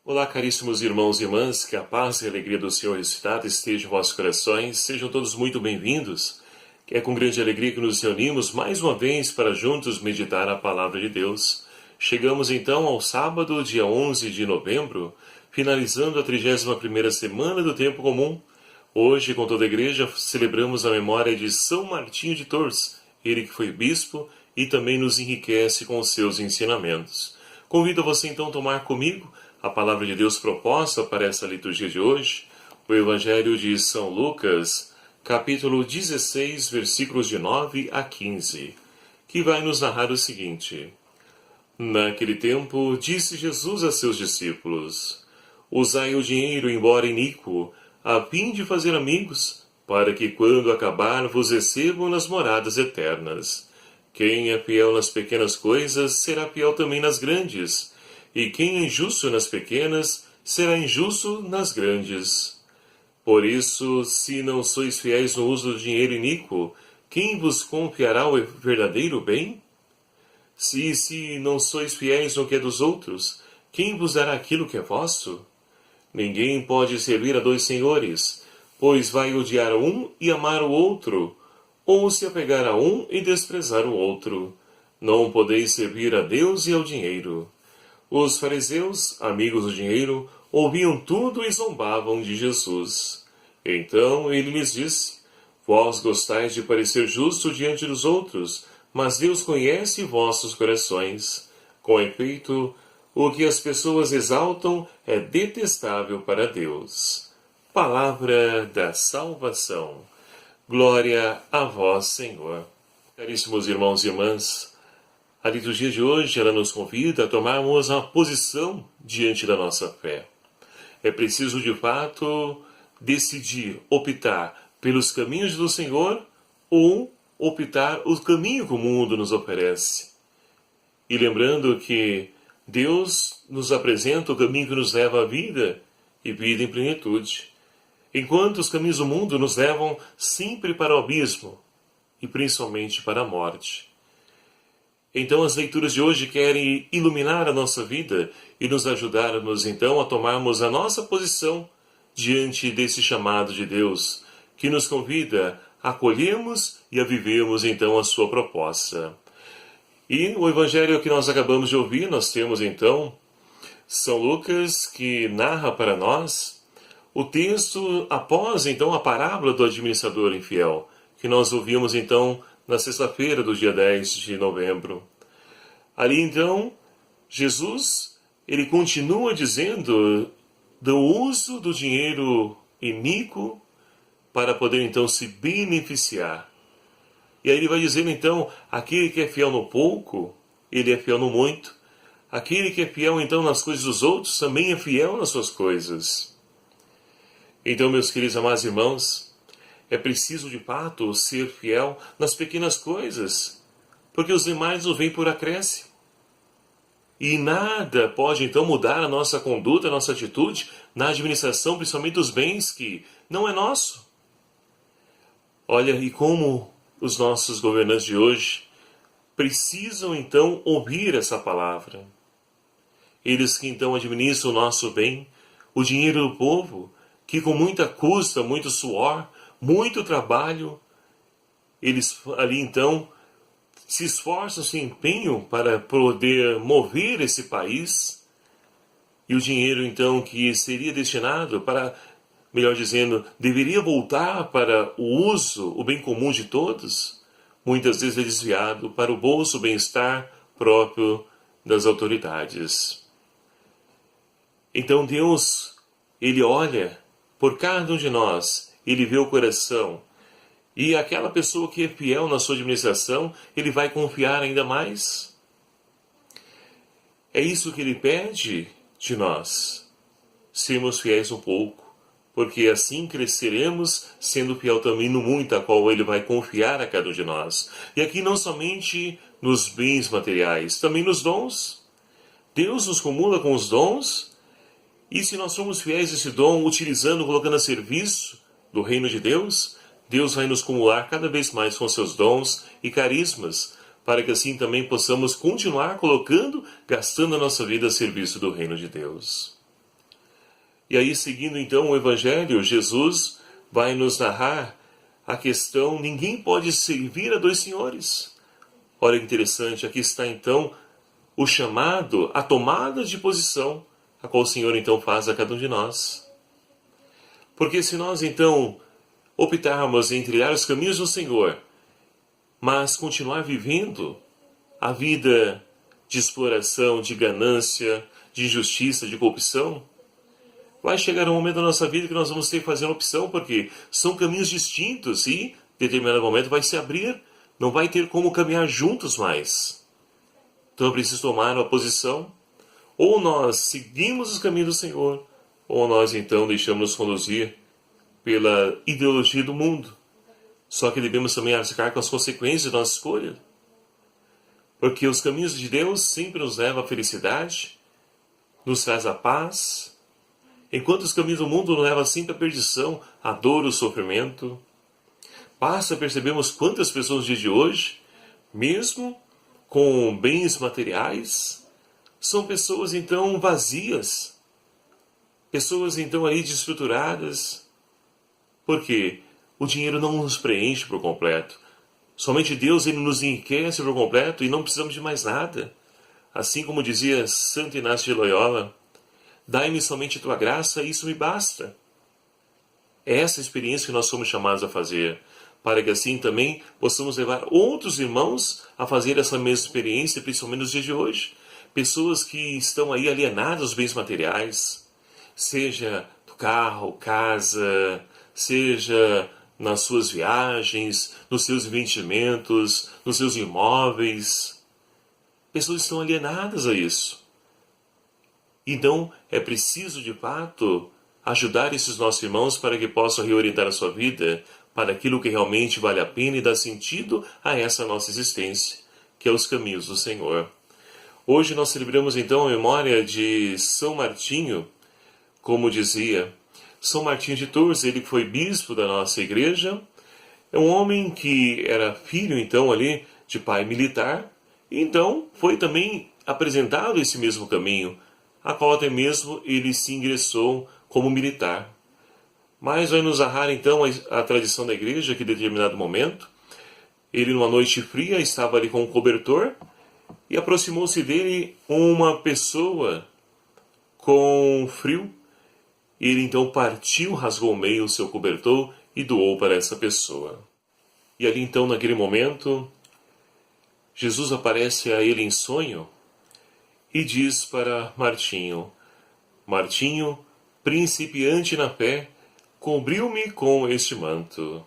Olá, caríssimos irmãos e irmãs, que a paz e a alegria do Senhor ressuscitado esteja em vossos corações. Sejam todos muito bem-vindos. É com grande alegria que nos reunimos mais uma vez para juntos meditar a palavra de Deus. Chegamos então ao sábado, dia 11 de novembro, finalizando a 31ª semana do Tempo Comum. Hoje, com toda a igreja, celebramos a memória de São Martinho de Tours, ele que foi bispo e também nos enriquece com os seus ensinamentos. Convido você então a tomar comigo a palavra de Deus proposta para essa liturgia de hoje, o Evangelho de São Lucas, capítulo 16, versículos de 9 a 15, que vai nos narrar o seguinte. Naquele tempo, disse Jesus a seus discípulos, usai o dinheiro, embora iníquo, a fim de fazer amigos, para que quando acabar vos recebam nas moradas eternas. Quem é fiel nas pequenas coisas, será fiel também nas grandes, e quem é injusto nas pequenas, será injusto nas grandes. Por isso, se não sois fiéis no uso do dinheiro iníquo, quem vos confiará o verdadeiro bem? Se não sois fiéis no que é dos outros, quem vos dará aquilo que é vosso? Ninguém pode servir a dois senhores, pois vai odiar um e amar o outro, ou se apegar a um e desprezar o outro. Não podeis servir a Deus e ao dinheiro. Os fariseus, amigos do dinheiro, ouviam tudo e zombavam de Jesus. Então ele lhes disse, vós gostais de parecer justo diante dos outros, mas Deus conhece vossos corações. Com efeito, o que as pessoas exaltam é detestável para Deus. Palavra da salvação. Glória a vós, Senhor. Caríssimos irmãos e irmãs, a liturgia de hoje ela nos convida a tomarmos uma posição diante da nossa fé. É preciso, de fato, decidir, optar pelos caminhos do Senhor ou optar o caminho que o mundo nos oferece. E lembrando que Deus nos apresenta o caminho que nos leva à vida e vida em plenitude, enquanto os caminhos do mundo nos levam sempre para o abismo e principalmente para a morte. Então as leituras de hoje querem iluminar a nossa vida e nos ajudarmos então a tomarmos a nossa posição diante desse chamado de Deus, que nos convida a acolhermos e a vivermos então a sua proposta. E o Evangelho que nós acabamos de ouvir, nós temos então São Lucas que narra para nós o texto após então a parábola do administrador infiel, que nós ouvimos então na sexta-feira do dia 10 de novembro. Ali então, Jesus, ele continua dizendo do uso do dinheiro iníquo para poder então se beneficiar. E aí ele vai dizendo então, aquele que é fiel no pouco, ele é fiel no muito. Aquele que é fiel então nas coisas dos outros, também é fiel nas suas coisas. Então, meus queridos amados irmãos, é preciso de fato ser fiel nas pequenas coisas, porque os demais nos vêm por acréscimo. E nada pode então mudar a nossa conduta, a nossa atitude na administração, principalmente dos bens que não é nosso. Olha, e como os nossos governantes de hoje precisam então ouvir essa palavra. Eles que então administram o nosso bem, o dinheiro do povo, que com muita custa, muito suor, muito trabalho, eles ali então se esforçam, se empenham para poder mover esse país, e o dinheiro então que seria destinado para, melhor dizendo, deveria voltar para o uso, o bem comum de todos, muitas vezes é desviado para o bolso, o bem-estar próprio das autoridades. Então Deus, ele olha por cada um de nós, ele vê o coração, e aquela pessoa que é fiel na sua administração, ele vai confiar ainda mais. É isso que ele pede de nós, sermos fiéis um pouco, porque assim cresceremos sendo fiel também no muito a qual ele vai confiar a cada um de nós. E aqui não somente nos bens materiais, também nos dons. Deus nos comula com os dons, e se nós somos fiéis a esse dom, utilizando, colocando a serviço do reino de Deus, Deus vai nos cumular cada vez mais com seus dons e carismas, para que assim também possamos continuar colocando, gastando a nossa vida a serviço do reino de Deus. E aí, seguindo então o Evangelho, Jesus vai nos narrar a questão: ninguém pode servir a dois senhores. Olha que interessante, aqui está então o chamado, a tomada de posição, a qual o Senhor então faz a cada um de nós. Porque se nós então optarmos em trilhar os caminhos do Senhor, mas continuar vivendo a vida de exploração, de ganância, de injustiça, de corrupção, vai chegar um momento da nossa vida que nós vamos ter que fazer uma opção, porque são caminhos distintos e, em determinado momento, vai se abrir, não vai ter como caminhar juntos mais. Então é preciso tomar uma posição. Ou nós seguimos os caminhos do Senhor, ou nós então deixamos nos conduzir pela ideologia do mundo. Só que devemos também arcar com as consequências da nossa escolha. Porque os caminhos de Deus sempre nos levam à felicidade, nos traz a paz, enquanto os caminhos do mundo nos levam sempre à perdição, à dor, ao sofrimento. Basta percebermos quantas pessoas nos dias de hoje, mesmo com bens materiais, são pessoas então vazias, pessoas então aí desestruturadas. Por quê? O dinheiro não nos preenche por completo. Somente Deus ele nos enriquece por completo e não precisamos de mais nada. Assim como dizia Santo Inácio de Loyola, dai-me somente tua graça e isso me basta. É essa experiência que nós somos chamados a fazer, para que assim também possamos levar outros irmãos a fazer essa mesma experiência, principalmente nos dias de hoje. Pessoas que estão aí alienadas aos bens materiais, seja do carro, casa, seja nas suas viagens, nos seus investimentos, nos seus imóveis. Pessoas estão alienadas a isso. Então, é preciso, de fato, ajudar esses nossos irmãos para que possam reorientar a sua vida para aquilo que realmente vale a pena e dá sentido a essa nossa existência, que é os caminhos do Senhor. Hoje nós celebramos então a memória de São Martinho, como dizia São Martinho de Tours, ele foi bispo da nossa igreja, é um homem que era filho então ali de pai militar, e então foi também apresentado esse mesmo caminho, a qual até mesmo ele se ingressou como militar. Mas vai nos narrar então a tradição da igreja que em determinado momento, ele numa noite fria estava ali com um cobertor e aproximou-se dele uma pessoa com frio. Ele então partiu, rasgou ao meio o seu cobertor e doou para essa pessoa. E ali então, naquele momento, Jesus aparece a ele em sonho e diz para Martinho: Martinho, principiante na fé, cobriu-me com este manto.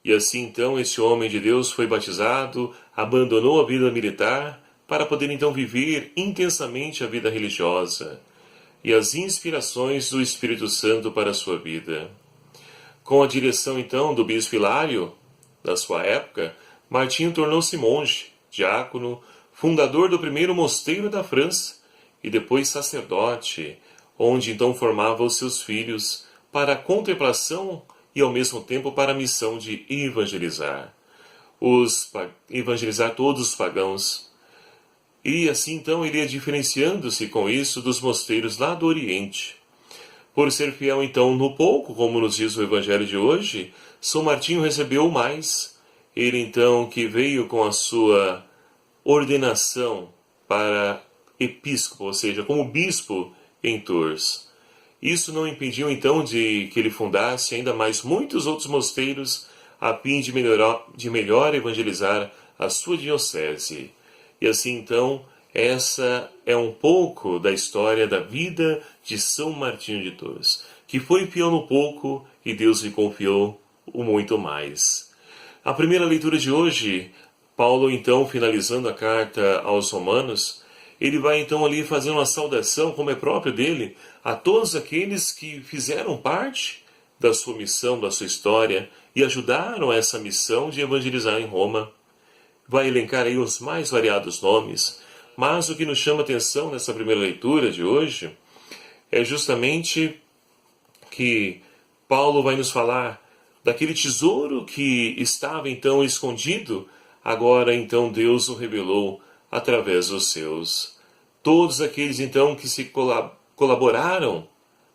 E assim então esse homem de Deus foi batizado, abandonou a vida militar para poder então viver intensamente a vida religiosa e as inspirações do Espírito Santo para a sua vida. Com a direção então do bispo Hilário, da sua época, Martinho tornou-se monge, diácono, fundador do primeiro mosteiro da França e depois sacerdote, onde então formava os seus filhos para a contemplação e ao mesmo tempo para a missão de evangelizar. Evangelizar todos os pagãos. E assim então ele ia diferenciando-se com isso dos mosteiros lá do Oriente. Por ser fiel então no pouco, como nos diz o Evangelho de hoje, São Martinho recebeu mais. Ele então que veio com a sua ordenação para episcopo, ou seja, como bispo em Tours. Isso não impediu então de que ele fundasse ainda mais muitos outros mosteiros a fim de melhor evangelizar a sua diocese. E assim então, essa é um pouco da história da vida de São Martinho de Tours, que foi fiel no pouco e Deus lhe confiou o muito mais. A primeira leitura de hoje, Paulo então finalizando a carta aos Romanos, ele vai então ali fazer uma saudação, como é próprio dele, a todos aqueles que fizeram parte da sua missão, da sua história, e ajudaram essa missão de evangelizar em Roma. Vai elencar aí os mais variados nomes, mas o que nos chama atenção nessa primeira leitura de hoje é justamente que Paulo vai nos falar daquele tesouro que estava então escondido, agora então Deus o revelou através dos seus. Todos aqueles então que se colaboraram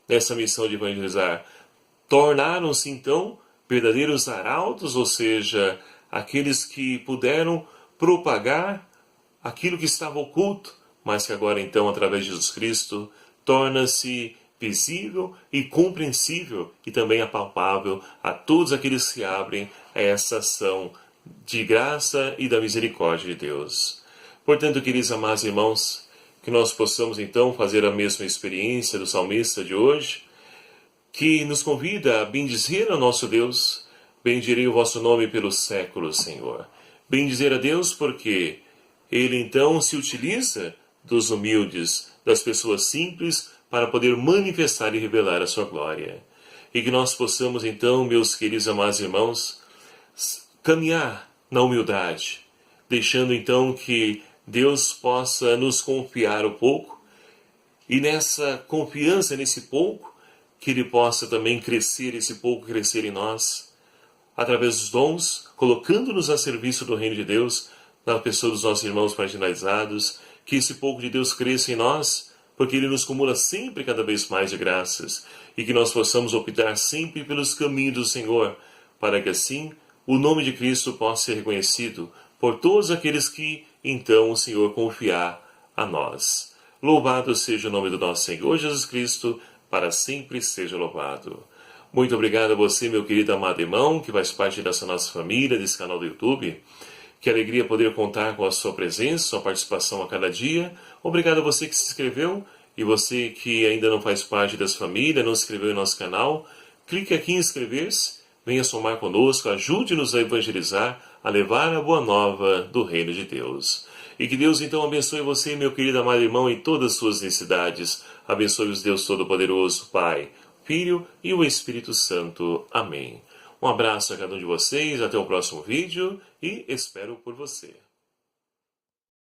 nessa missão de evangelizar, tornaram-se então verdadeiros arautos, ou seja, aqueles que puderam propagar aquilo que estava oculto, mas que agora então, através de Jesus Cristo, torna-se visível e compreensível e também apalpável a todos aqueles que se abrem a essa ação de graça e da misericórdia de Deus. Portanto, queridos amados irmãos, que nós possamos então fazer a mesma experiência do salmista de hoje, que nos convida a bendizer ao nosso Deus. Bendirei o vosso nome pelos séculos, Senhor. Bendizer a Deus porque Ele então se utiliza dos humildes, das pessoas simples, para poder manifestar e revelar a sua glória. E que nós possamos então, meus queridos amados irmãos, caminhar na humildade, deixando então que Deus possa nos confiar um pouco, e nessa confiança nesse pouco, que Ele possa também crescer, esse pouco crescer em nós, através dos dons, colocando-nos a serviço do reino de Deus, na pessoa dos nossos irmãos marginalizados, que esse pouco de Deus cresça em nós, porque Ele nos acumula sempre cada vez mais de graças, e que nós possamos optar sempre pelos caminhos do Senhor, para que assim o nome de Cristo possa ser reconhecido por todos aqueles que então o Senhor confiar a nós. Louvado seja o nome do nosso Senhor Jesus Cristo, para sempre seja louvado. Muito obrigado a você, meu querido amado irmão, que faz parte dessa nossa família, desse canal do YouTube. Que alegria poder contar com a sua presença, sua participação a cada dia. Obrigado a você que se inscreveu e você que ainda não faz parte dessa família, não se inscreveu em nosso canal. Clique aqui em inscrever-se, venha somar conosco, ajude-nos a evangelizar, a levar a boa nova do reino de Deus. E que Deus então abençoe você, meu querido amado irmão, em todas as suas necessidades. Abençoe-os Deus Todo-Poderoso, Pai, Filho e o Espírito Santo. Amém. Um abraço a cada um de vocês, até o próximo vídeo e espero por você.